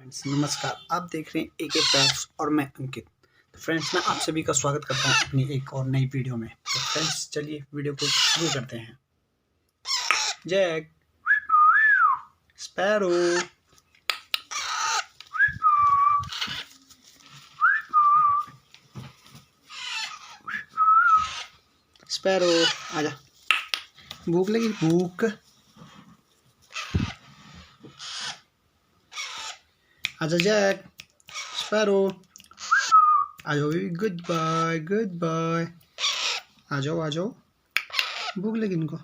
Friends नमस्कार, आप देख रहे हैं एके पैक्स और मैं अंकित। तो फ्रेंड्स मैं आप सभी का स्वागत करता हूं अपनी एक और नई वीडियो में। तो फ्रेंड्स चलिए वीडियो को शुरू करते हैं। जैक, स्पैरो, स्पैरो आजा, भूख लगी भूख, आजा जैक, स्पैरो, आ जाओ baby, goodbye goodbye, आ जाओ, भूख लगी इनको।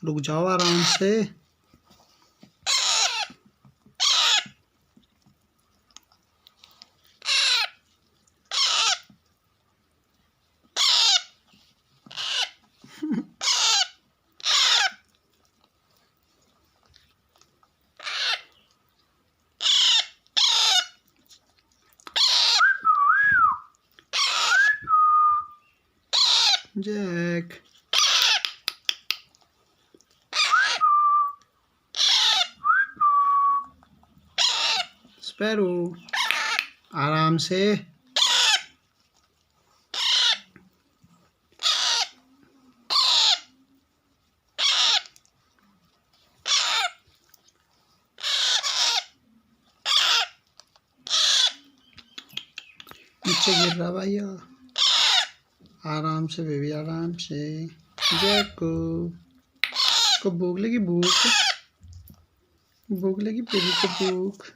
रुक जाओ आराम से। जैक, स्पैरो, आराम से। नीचे गिर रहा भैया, आराम से बेबी आराम से। जैक को भूख लगी भूख लगी बेबी को भूख।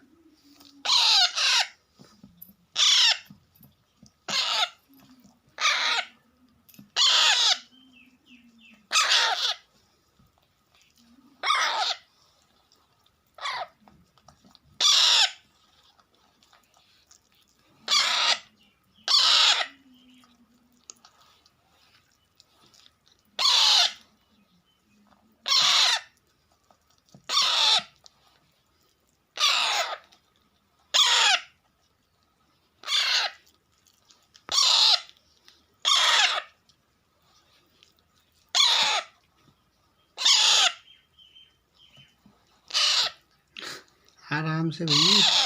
आराम से भैया।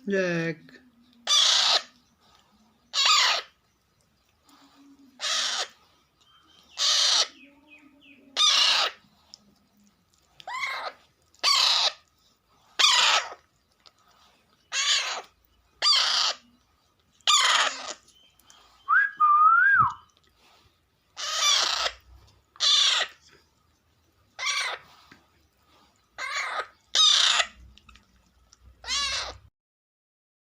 जैक,